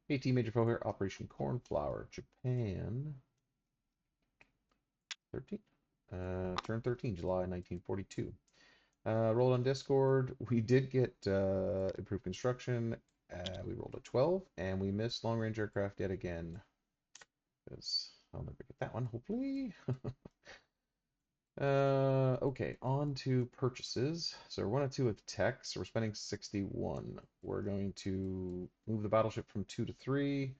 AT Major Foe here, Operation Cornflower, Japan, 13, turn 13, July 1942. Rolled on Discord. We did get improved construction. We rolled a 12, and we missed long range aircraft yet again. Because I'll never get that one, hopefully. Okay, on to purchases. So we're 1 of 2 with tech, so we're spending 61. We're going to move the battleship from 2 to 3,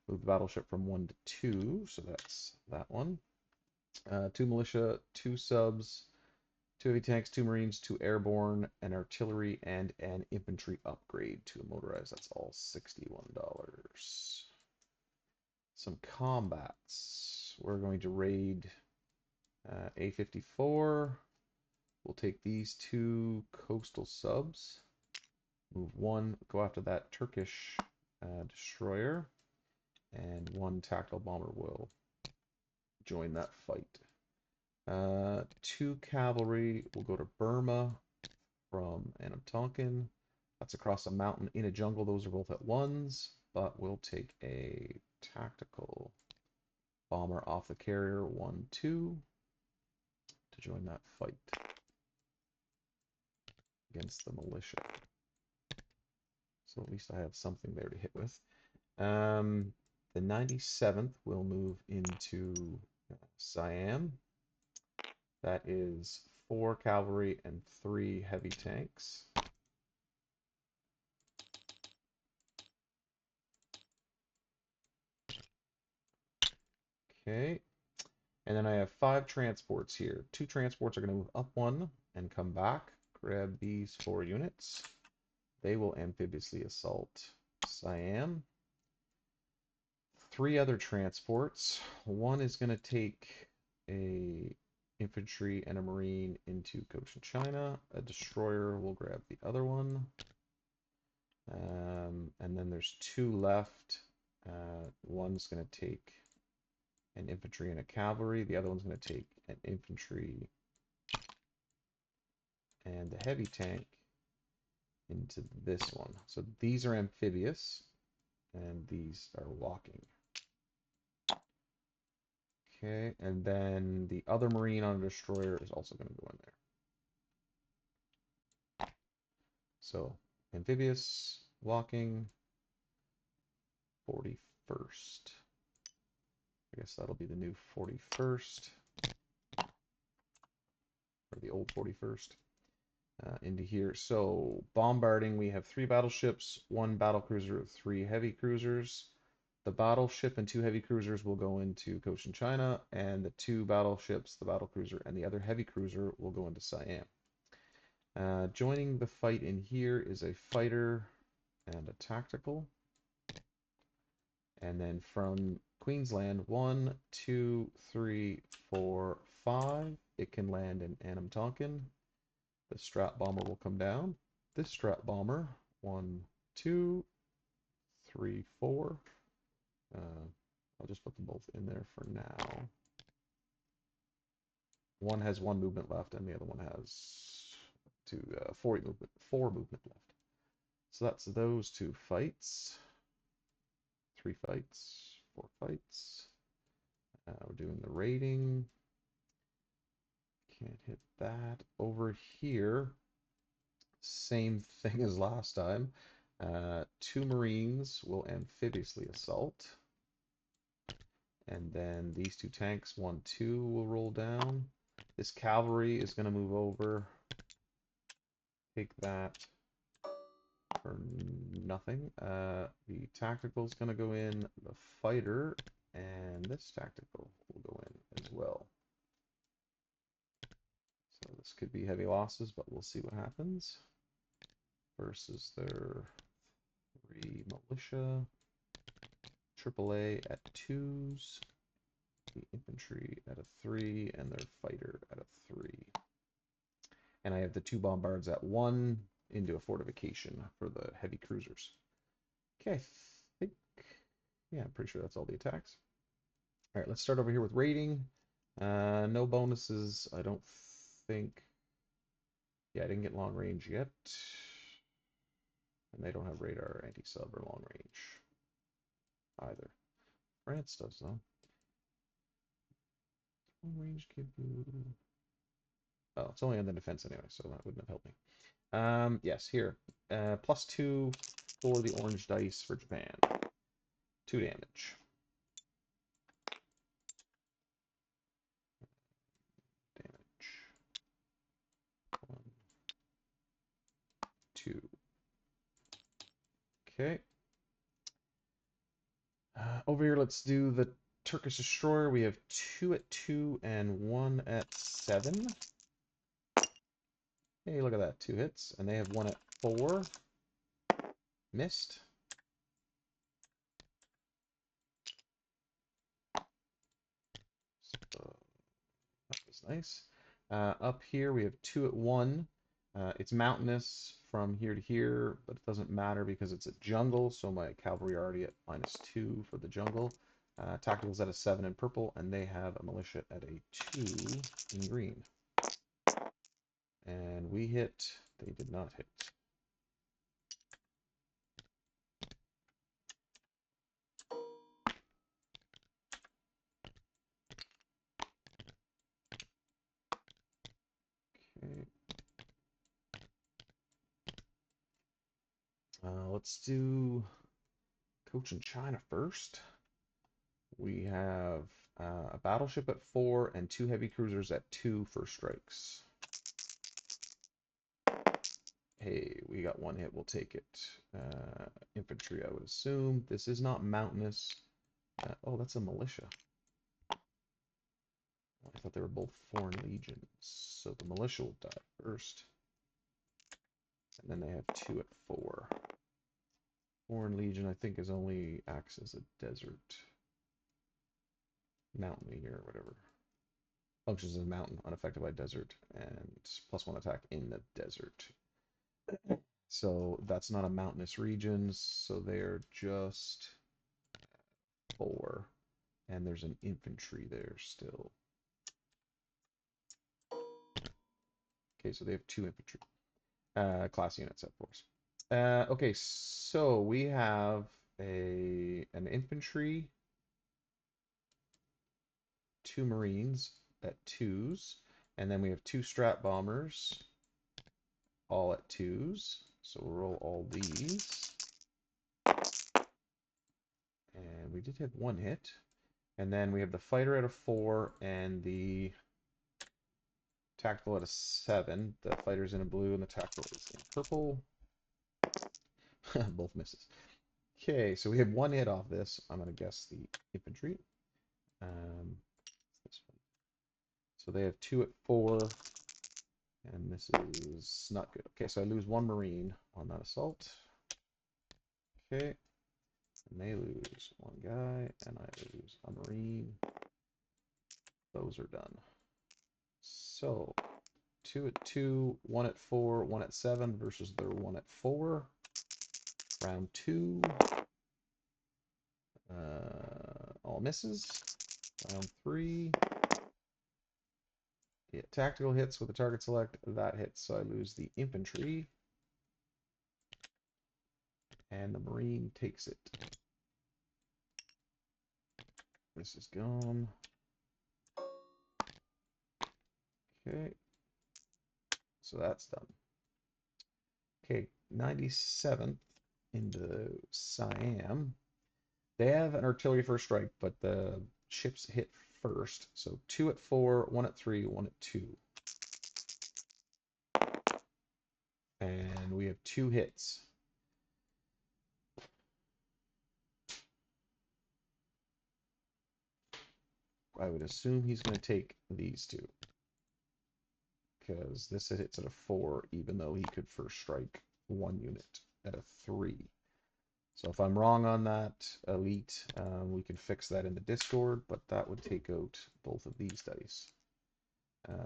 move the battleship from 1 to 2, so that's that one. 2 militia, 2 subs, 2 heavy tanks, 2 marines, 2 airborne, an artillery, and an infantry upgrade to a motorized. That's all $61. Some combats. We're going to raid A54. We'll take these 2 coastal subs. Move 1, go after that Turkish destroyer. And 1 tactical bomber will join that fight. 2 cavalry will go to Burma from Anamtonkin. That's across a mountain in a jungle. Those are both at 1s, but we'll take a tactical bomber off the carrier 1-2 to join that fight against the militia. So at least I have something there to hit with. The 97th will move into Siam. That is 4 cavalry and 3 heavy tanks. Okay. And then I have 5 transports here. 2 transports are going to move up 1 and come back. Grab these 4 units. They will amphibiously assault Siam. 3 other transports. 1 is going to take a infantry and a marine into Cochin China. A destroyer will grab the other one. And then there's 2 left. One's going to take an infantry and a cavalry. The other one's going to take an infantry and a heavy tank into this one. So these are amphibious, and these are walking. Okay, and then the other marine on a destroyer is also going to go in there. So amphibious, walking, 41st. I guess that'll be the new 41st, or the old 41st. Into here. So bombarding, we have 3 battleships, 1 battlecruiser, 3 heavy cruisers. The battleship and 2 heavy cruisers will go into Cochin China, and the 2 battleships, the battlecruiser and the other heavy cruiser, will go into Siam. Joining the fight in here is a fighter and a tactical. And then from Queensland, 1, 2, 3, 4, 5. It can land in Anamtonkin. The strat bomber will come down. This strat bomber, 1, 2, 3, 4. I'll just put them both in there for now. One has 1 movement left, and the other one has 4 movement left. So that's those 2 fights. 3 fights, 4 fights. We're doing the rating. Can't hit that. Over here, same thing as last time. 2 Marines will amphibiously assault. And then these 2 tanks, 1, 2, will roll down. This cavalry is going to move over. Take that for nothing. The tactical is going to go in. The fighter and this tactical will go in as well. So this could be heavy losses, but we'll see what happens. Versus their 3 militia. AAA at 2s. The infantry at a 3, and their fighter at a 3. And I have the 2 bombards at 1 into a fortification for the heavy cruisers. Okay, I think, yeah, I'm pretty sure that's all the attacks. All right, let's start over here with rating. No bonuses, I don't think. Yeah, I didn't get long range yet. And they don't have radar, anti-sub, or long range. either. France does, though. Range give you... Oh, it's only on the defense anyway, so that wouldn't have helped me. Yes, here. +2 for the orange dice for Japan. 2 damage. Damage. 1, 2. Okay. Over here, let's do the Turkish Destroyer. We have 2 at 2 and 1 at 7. Hey, look at that. 2 hits. And they have 1 at 4. Missed. So, that was nice. Up here, we have 2 at 1. It's mountainous from here to here, but it doesn't matter because it's a jungle, so my cavalry are already at -2 for the jungle. Tactical's at a 7 in purple, and they have a militia at a 2 in green. And we hit. They did not hit. Okay. Let's do Cochin China first. We have a battleship at 4 and 2 heavy cruisers at 2 for strikes. Hey, we got 1 hit. We'll take it. Infantry, I would assume. This is not mountainous. Oh, that's a militia. I thought they were both foreign legions. So the militia will die first. And then they have 2 at 4. Foreign legion, I think, is only acts as a desert. Mountain or whatever. Functions as a mountain, unaffected by desert, and +1 attack in the desert. So that's not a mountainous region, so they're just 4. And there's an infantry there still. Okay, so they have 2 infantry. Class units, of course. Okay, so we have an infantry, 2 marines at 2s, and then we have 2 strat bombers, all at 2s. So we'll roll all these. And we did have 1 hit. And then we have the fighter at a 4 and the tactical at a 7. The fighter's in a blue and the tactical is in purple. Both misses. Okay, so we have 1 hit off this. I'm going to guess the infantry. This one. So they have 2 at 4. And this is not good. Okay, so I lose 1 marine on that assault. Okay. And they lose 1 guy, and I lose a marine. Those are done. So 2 at 2, 1 at 4, 1 at 7 versus their 1 at 4. Round 2. All misses. Round 3. Yeah, tactical hits with the target select. That hits, so I lose the infantry. And the marine takes it. This is gone. Okay. So that's done. Okay, 97th into Siam. They have an artillery first strike, but the ships hit first. So 2 at 4, 1 at 3, 1 at 2. And we have 2 hits. I would assume he's going to take these 2. Because this hits at a 4, even though he could first strike 1 unit at a 3. So if I'm wrong on that, Elite, we can fix that in the Discord, but that would take out both of these dice,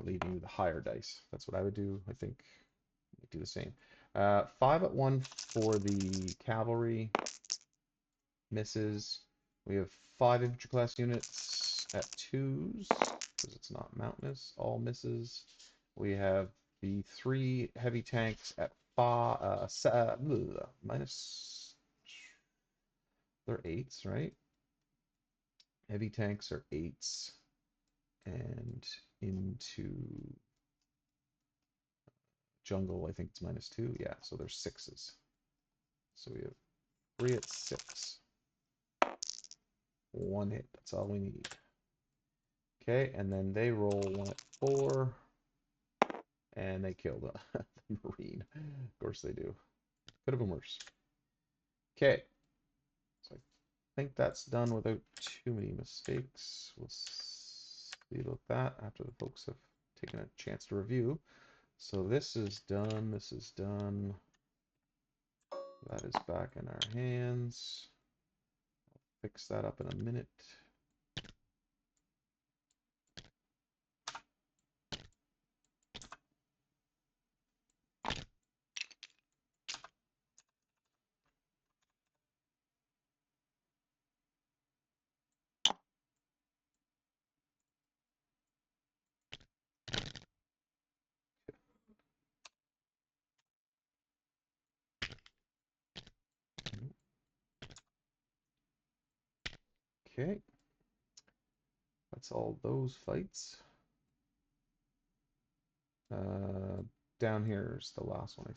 leaving you the higher dice. That's what I would do. I think I'd do the same. 5 at 1 for the cavalry. Misses. We have 5 infantry class units at 2s, because it's not mountainous. All misses. We have the 3 heavy tanks at 5, minus... They're 8s, right? Heavy tanks are 8s, and into jungle, I think it's -2. Yeah, so there's 6s. So we have 3 at 6. 1 hit. That's all we need. Okay, and then they roll 1 at 4, and they kill the Marine. Of course they do. Could have been worse. Okay, so I think that's done without too many mistakes. We'll see about that after the folks have taken a chance to review. So this is done. This is done. That is back in our hands. I'll fix that up in a minute. Okay, that's all those fights. Uh, Down here's the last one, I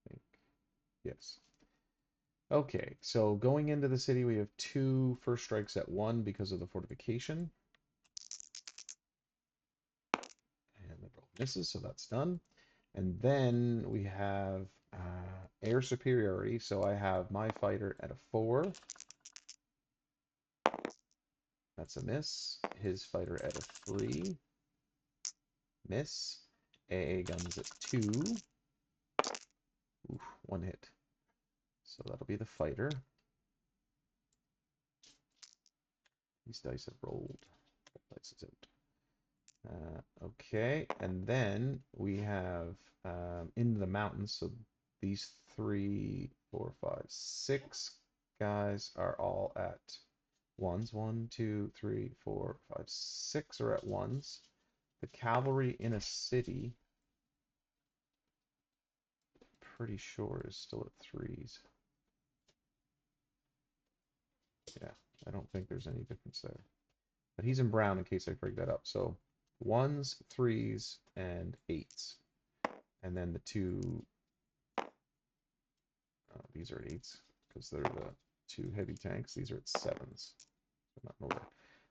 think. Yes. Okay, so going into the city, we have 2 first strikes at 1 because of the fortification. And the both misses, so that's done. And then we have air superiority, so I have my fighter at a 4. That's a miss. His fighter at a 3. Miss. AA guns at 2. Oof, 1 hit. So that'll be the fighter. These dice have rolled. Dice is out. Okay, and then we have into the mountains. So these 3, 4, 5, 6 guys are all at 1s. 1, 2, 3, 4, 5, 6 are at 1s. The cavalry in a city, pretty sure, is still at 3s. Yeah, I don't think there's any difference there. But he's in brown in case I break that up. So 1s, 3s, and 8s. And then the 2, these are 8s because they're the 2 heavy tanks. These are at 7s. So not in order.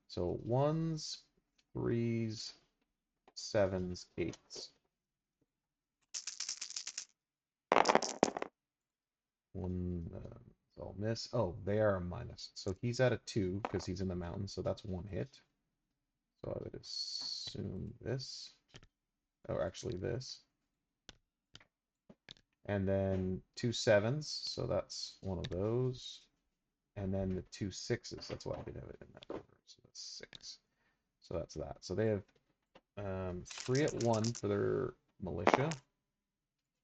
So 1s, 3s, 7s, 8s. One, I'll miss. Oh, they are a minus. So he's at a 2 because he's in the mountains. So that's 1 hit. So I would assume this. Or actually this. And then 2 7s. So that's one of those. And then the 2 6s. That's why I did have it in that order. So that's 6. So that's that. So they have 3 at 1 for their militia.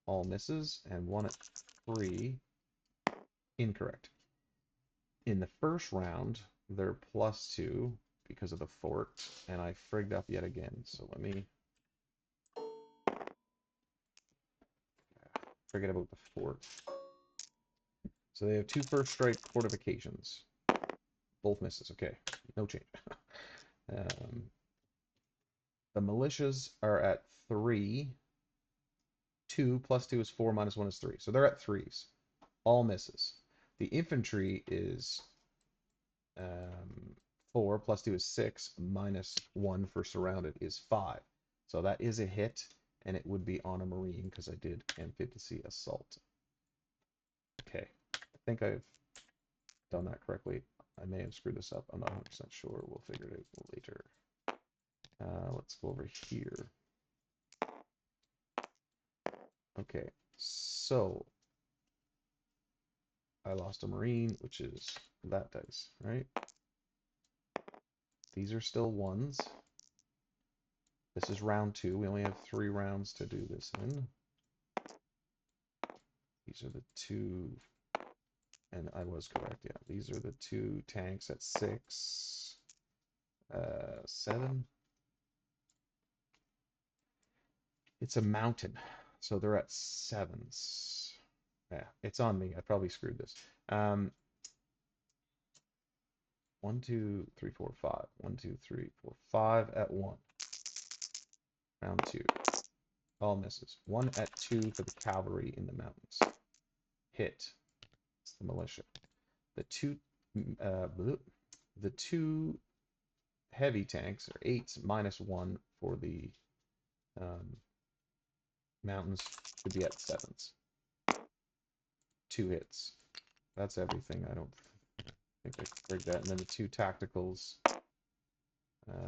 All misses. And 1 at 3. Incorrect. In the first round, they're +2 because of the fort. And I frigged up yet again. So let me forget about the fort. So they have 2 first strike fortifications. Both misses. Okay. No change. The militias are at 3. 2 + 2 is 4, -1 is 3. So they're at 3s. All misses. The infantry is 4 + 2 is 6, -1 for surrounded is 5. So that is a hit, and it would be on a Marine because I did amphibious assault. Okay, I think I've done that correctly. I may have screwed this up. I'm not 100% sure. We'll figure it out later. Let's go over here. Okay, so I lost a Marine, which is that dice, right? These are still 1s. This is round 2. We only have 3 rounds to do this in. These are the 2, and I was correct, yeah. These are the 2 tanks at 6, 7. It's a mountain, so they're at 7s. Yeah, it's on me. I probably screwed this. 1, 2, 3, 4, 5. 1, 2, 3, 4, 5 at 1. Round 2. All misses. 1 at 2 for the cavalry in the mountains. Hit. It's the militia. The two heavy tanks are 8s -1 for the mountains should be at 7s. 2 hits. That's everything. I don't think I rigged that. And then the 2 tacticals.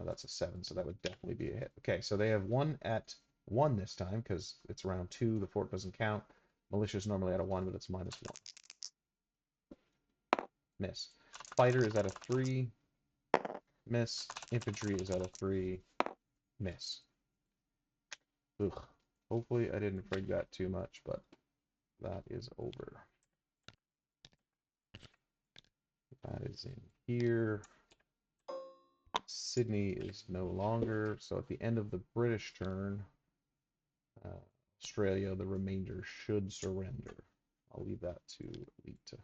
That's a 7, so that would definitely be a hit. Okay, so they have 1 at 1 this time because it's round 2. The fort doesn't count. Militia's normally at a 1, but it's -1. Miss. Fighter is at a 3. Miss. Infantry is at a 3. Miss. Ugh. Hopefully I didn't frig that too much, but that is over. That is in here. Sydney is no longer. So at the end of the British turn, Australia, the remainder should surrender. I'll leave that to Elite to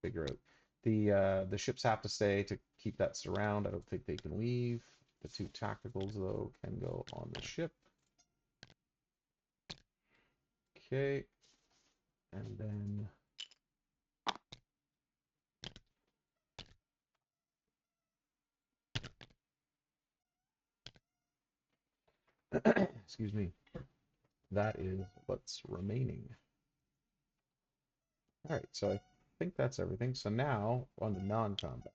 figure out. The ships have to stay to keep that surround. I don't think they can leave. The 2 tacticals, though, can go on the ship. Okay. And then excuse me. That is what's remaining. All right, so I think that's everything. So now on the non-combat,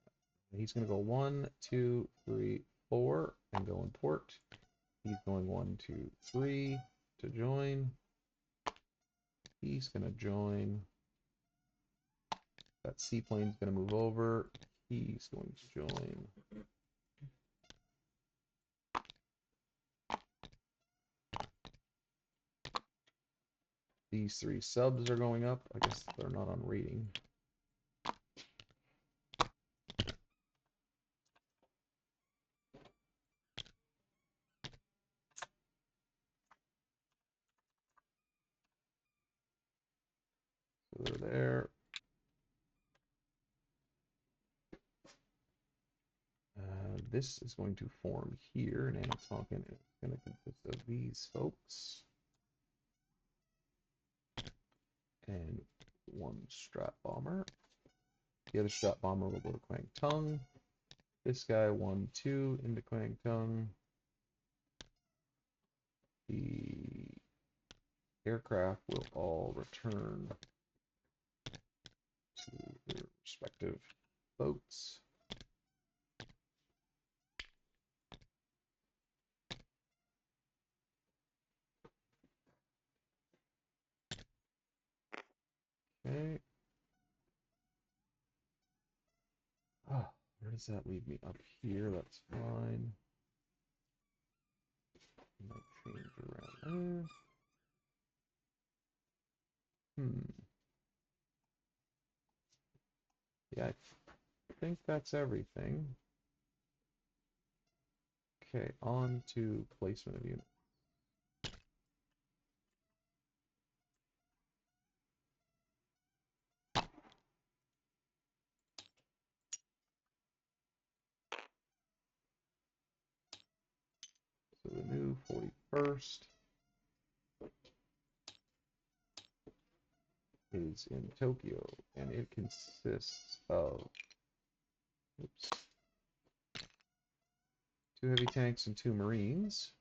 he's going to go 1, 2, 3, 4 and go in port. He's going 1, 2, 3 to join. He's going to join. That seaplane's going to move over. He's going to join. These 3 subs are going up. I guess they're not on rating. So they're there. This is going to form here, and Antonkin is going to consist of these folks. And 1 strat bomber. The other strat bomber will go to Kwang Tung. This guy 1, 2 into Kwang Tung. The aircraft will all return to their respective boats. Okay. Oh, where does that leave me? Up here, that's fine. Might change around there. Yeah, I think that's everything. Okay, on to placement of units. So the new 41st is in Tokyo, and it consists of 2 heavy tanks and 2 marines.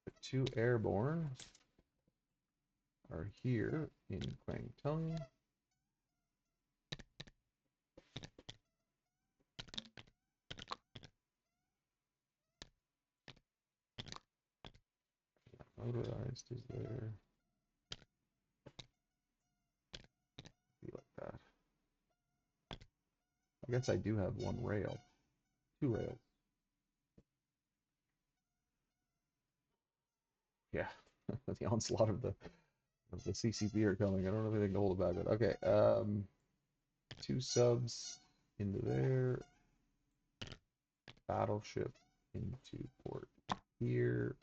The 2 airborne are here in Kwangtung. Motorized is there. Be like that. I guess I do have 1 rail. 2 rails. Yeah, the onslaught of the CCP are coming. I don't have anything to hold it back with. Okay, 2 subs into there. Battleship into port here.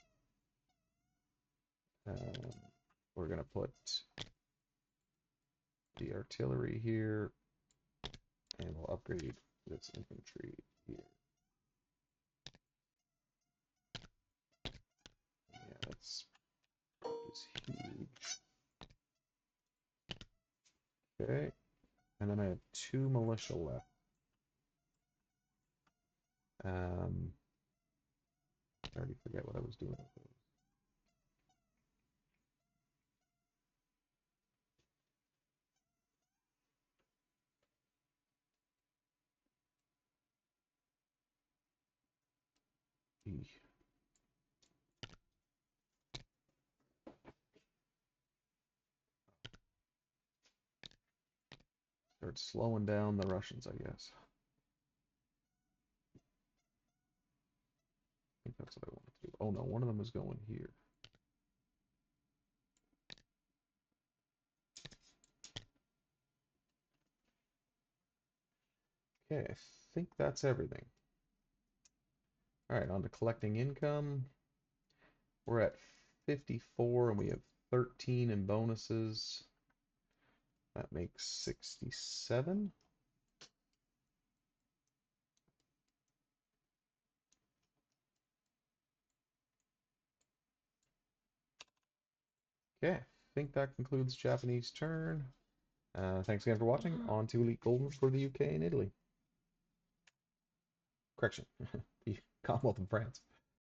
Um, we're going to put the artillery here, and we'll upgrade this infantry here. Yeah, that's huge. Okay, and then I have 2 militia left. I already forget what I was doing with those. Start slowing down the Russians, I guess. I think that's what I want to do. Oh no, one of them is going here. Okay, I think that's everything. All right, on to collecting income. We're at 54 and we have 13 in bonuses. That makes 67. Okay, I think that concludes Japanese turn. Thanks again for watching. On to Elite Golden for the UK and Italy. Correction, the Commonwealth and France.